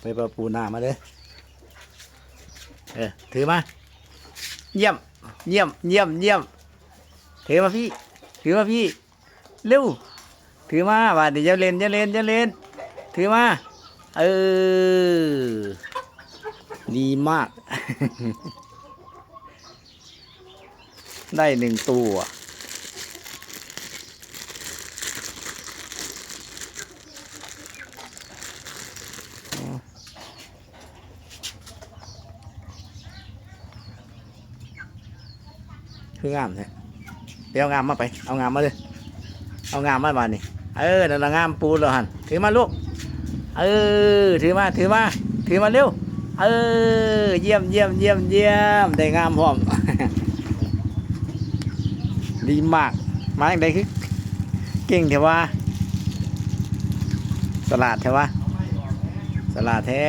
ไปปลาปูนามาเลยถือมาเยี่ยมเยี่ยมเยี่ยมเยี่ยมถือมาพี่ถือมาพี่เร็วถือมาว่าเดี๋ยวจะเล่นจะเล่นจะเล่นถือมาดีมาก ได้1 ตัวคืองามแท้ไปเอางามมาไปเอางามมาเลยเอางามมาบ้านนี่นั่นละงามปูแล้วหันถือมาลูกถือมาถือมาถือมาเร็วเยี่ยมเยี่ยมเยี่ยมเยี่ยมได้งามพร้อม ดีมากมาอย่างใดคือเก่งเถอะว่าสลัดเถอะว่าสลัดแท้